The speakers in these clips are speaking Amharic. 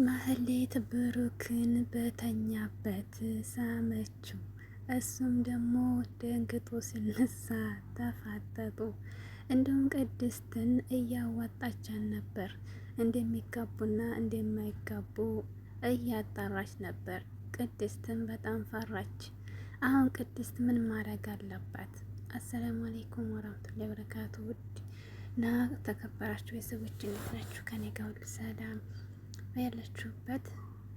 ማህሌት ብሩክን በተኛበት ሳመችው። እሱም ደግሞ ደንግጦ ሲነሳ ተፋጠጡ። እንዲሁም ቅድስትን እያዋጣቻን ነበር። እንደሚጋቡና እንደማይጋቡ እያጣራች ነበር። ቅድስትን በጣም ፈራች። አሁን ቅድስት ምን ማድረግ አለባት? አሰላሙ አለይኩም ወራህመቱላሂ ወበረካቱ። ውድ እና ተከበራችሁ የሰዎች እንዴት ናችሁ? ከኔ ጋር ሁሉ ሰላም ያላችሁበት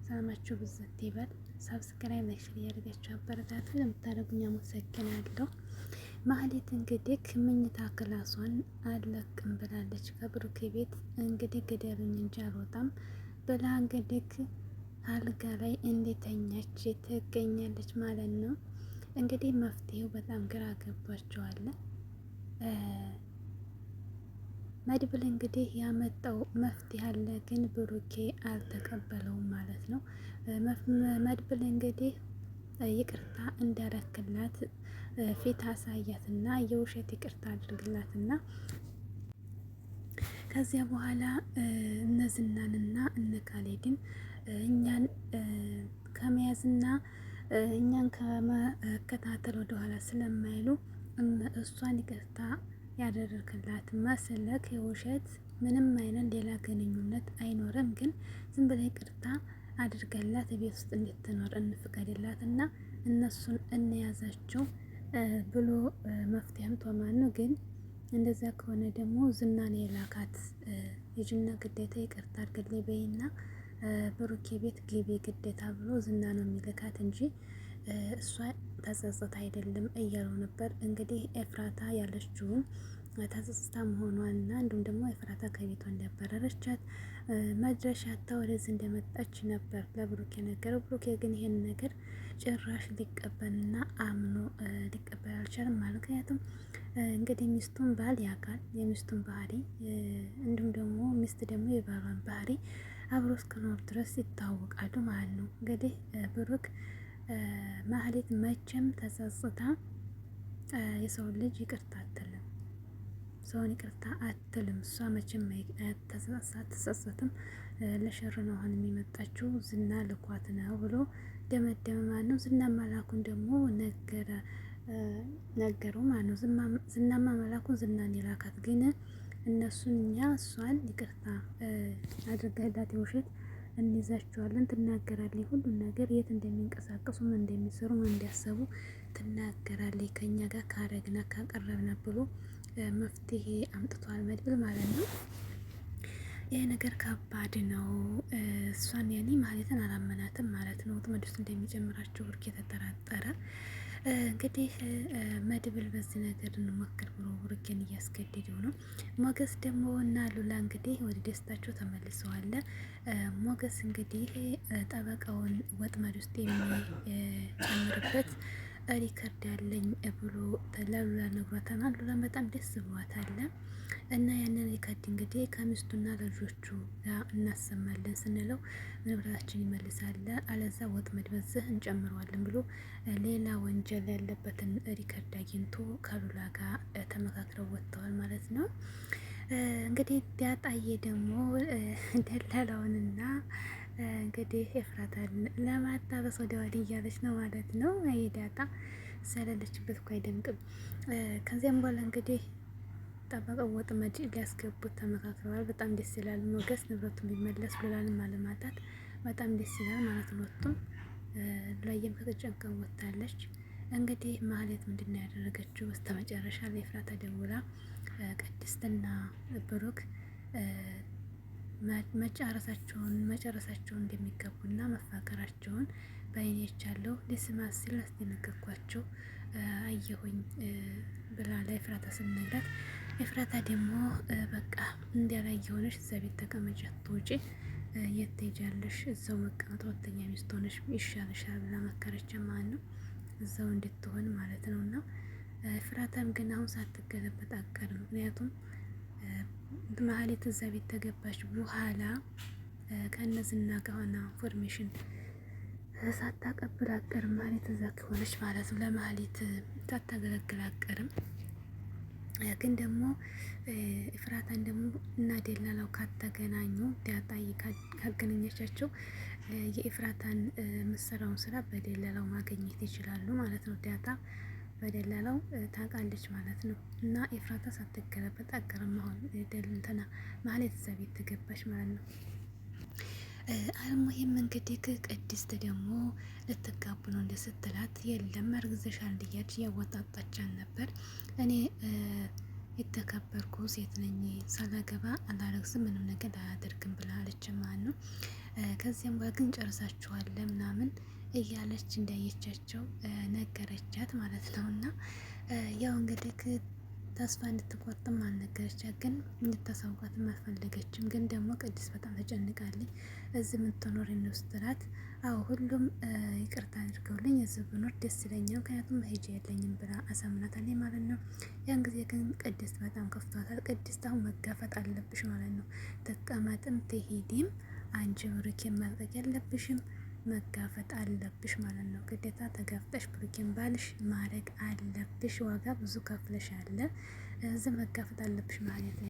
ሰላማችሁ ብዘት ይበል። ሰብስክራይብ ላይክ እያደረጋችሁ አበረታቱ። ለምታደርጉኝ አመሰግናለሁ። ማህሌት እንግዲህ መኝታ ክላሷን አለቅም ብላለች። ከብሩክ ቤት እንግዲህ ግደሉኝ እንጂ አልወጣም ብላ እንግዲህ አልጋ ላይ እንዴተኛች ትገኛለች ማለት ነው። እንግዲህ መፍትሄው በጣም ግራ ገባቸዋል። መድብል እንግዲህ ያመጣው መፍትሄ አለ፣ ግን ብሩኬ አልተቀበለውም ማለት ነው። መድብል እንግዲህ ይቅርታ እንዳረክላት ፊት አሳያትና የውሸት ይቅርታ አድርግላትና ከዚያ በኋላ እነ ዝናንና እነ ካሌድን እኛን ከመያዝና እኛን ከመከታተል ወደኋላ ስለማይሉ እሷን ይቅርታ ያደረክላት መስለክ የውሸት ምንም አይነት ሌላ ግንኙነት አይኖርም፣ ግን ዝም ብላ ይቅርታ አድርገላት ቤት ውስጥ እንድትኖር እንፍቀድላት እና እነሱን እንያዛቸው ብሎ መፍትሄም ቶማን ነው። ግን እንደዚያ ከሆነ ደግሞ ዝናን የላካት የጅና ግዴታ ይቅርታ አድርግልኝ በይና ብሩኬ ቤት ግቢ ግዴታ ብሎ ዝና ነው የሚልካት እንጂ እሷ ተጸጸት አይደለም እያሉ ነበር። እንግዲህ ኤፍራታ ያለችውን ተጸጽታ መሆኗንና እንዲሁም ደግሞ ኤፍራታ ከቤቷ እንዳባረረቻት መድረሻታ ወደዚህ እንደመጣች ነበር ለብሩኬ ነገረው። ብሩኬ ግን ይሄን ነገር ጭራሽ ሊቀበልና አምኖ ሊቀበል አልቻለም። ምክንያቱም እንግዲህ ሚስቱን ባል ያውቃል፣ የሚስቱን ባህሪ እንዲሁም ደግሞ ሚስት ደግሞ የባሏን ባህሪ አብሮ እስከኖር ድረስ ይታወቃሉ ማለት ነው። እንግዲህ ብሩክ ማህሌት መቼም ተጸጽታ የሰውን ልጅ ይቅርታ አትልም፣ ሰውን ይቅርታ አትልም። እሷ መቼም አትጸጸትም። ለሸር ነው አሁን የሚመጣችው ዝና ልኳት ነው ብሎ ደመደመ ማለት ነው። ዝና መላኩን ደግሞ ነገሩ ማለት ነው። ዝናማ መላኩን ዝናን የላካት ግን እነሱን እኛ እሷን ይቅርታ አድርገህላት የውሸት እንይዛቸዋለን ትናገራለች። ሁሉን ነገር የት እንደሚንቀሳቀሱ ምን እንደሚሰሩ ምን እንዲያሰቡ ትናገራለች። ከኛ ጋር ካረግና ካቀረብና ብሎ መፍትሄ አምጥቷል መድብል ማለት ነው። ይሄ ነገር ከባድ ነው። እሷን ያኔ ማለትን አላመናትም ማለት ነው። ወጥመድ ውስጥ እንደሚጨምራቸው ብሩክ የተጠራጠረ እንግዲህ መድብል በዚህ ነገር እንሞክር ብሎ ብሩኬን እያስገደደው ነው። ሞገስ ደግሞ እና ሉላ እንግዲህ ወደ ደስታቸው ተመልሰዋል። ሞገስ እንግዲህ ጠበቃውን ወጥመድ ውስጥ የሚጨምርበት ሪከርድ ያለኝ ብሎ ለሉላ ነግሯታል። ሉላ በጣም ደስ ብሏታል። እና ያንን ሪከርድ እንግዲህ ከሚስቱና ልጆቹ ጋር እናሰማለን ስንለው ንብረታችን ይመልሳል፣ አለዛ ወጥመድ በዚህ እንጨምረዋለን ብሎ ሌላ ወንጀል ያለበትን ሪከርድ አግኝቶ ከሉላ ጋር ተመካክረው ወጥተዋል ማለት ነው። እንግዲህ ዳጣዬ ደግሞ ደላላውንና እንግዲህ ኤፍራታን ለማጣበስ ወደ ወዲህ እያለች ነው ማለት ነው። ዳጣ ስለለችበት እኮ አይደምቅም። ከዚያም በኋላ እንግዲህ ጠበቀው ወጥመድ ሊያስገቡት ተመካክረዋል። በጣም ደስ ይላል። ሞገስ ንብረቱን ቢመለስ ሉላንም አለማጣት በጣም ደስ ይላል ማለት ነው። ወጡም ላየም ከተጨንቀው ወጥታለች። እንግዲህ ማህሌት ምንድን ነው ያደረገችው? በስተመጨረሻ ለኤፍራታ ደውላ ቅድስትና ብሩክ መጨረሳቸውን እንደሚገቡና መፋቀራቸውን በአይኔቻለሁ ሊስማት ሲል አስደነገርኳቸው አየሁኝ ብላ ለኤፍራታ ስነግራት፣ ኤፍራታ ደግሞ በቃ እንዲያላየ ሆነሽ እዛ ቤት ተቀመጭ አትውጪ፣ የት ትሄጃለሽ? እዛው መቀመጥ ሁለተኛ ሚስት ሆነሽ ይሻልሻል ብላ መከረች ማለት ነው። እዛው እንድትሆን ማለት ነው። እና ኤፍራታም ግን አሁን ሳትገለበጥ አትቀርም። ምክንያቱም ማህሌት እዛ ቤት ተገባች በኋላ ከእነዝና ከሆነ ኢንፎርሜሽን ሳታቀብል አትቀርም። ማህሌት እዛ ከሆነች ማለት ነው። ለማህሌት ሳታገለግል አትቀርም። ግን ደግሞ ኤፍራታን ደግሞ እና ደላላው ካተገናኙ ዳጣ ካገናኘቻቸው የኤፍራታን የምትሰራውን ስራ በደላላው ማግኘት ይችላሉ ማለት ነው። ዳጣ በደላላው ታውቃለች ማለት ነው። እና ኤፍራታ ሳትገለበጥ አገርም አሁን ደልንተና ማለት እዛ ቤት ተገባች ማለት ነው። አልሙሂም እንግዲህ ቅድስት ደግሞ ልትጋቡ ነው እንደ ስትላት የለም እርግዘሻል እያለች እያወጣጣቻን ነበር። እኔ የተከበርኩ ሴት ነኝ ሳላገባ አላረግዝም ምንም ነገር አላደርግም ብላለች ማለት ነው። ከዚያም ጋር ግን ጨርሳችኋል ምናምን እያለች እንዳየቻቸው ነገረቻት ማለት ነው። እና ያው እንግዲህ ተስፋ እንድትቆርጥም አልነገረቻት፣ ግን እንድታሳውቃትም አልፈለገችም። ግን ደግሞ ቅድስት በጣም ተጨንቃለች። እዚህ የምትኖር ስትላት አዎ ሁሉም ይቅርታ አድርገውልኝ እዚህ ብኖር ደስ ይለኛል፣ ምክንያቱም መሄጃ የለኝም ብላ አሳምናታለች ማለት ነው። ያን ጊዜ ግን ቅድስት በጣም ከፍቷታል። ቅድስት አሁን መጋፈጥ አለብሽ ማለት ነው። ተቀመጥም ትሄድም አንቺ ብሩኬን መልቀቅ ያለብሽም መጋፈጥ አለብሽ ማለት ነው። ግዴታ ተጋፍጠሽ ብሩኬን ባልሽ ማድረግ አለብሽ። ዋጋ ብዙ ከፍለሽ አለ እዚህ መጋፈጥ አለብሽ ማለት ነው።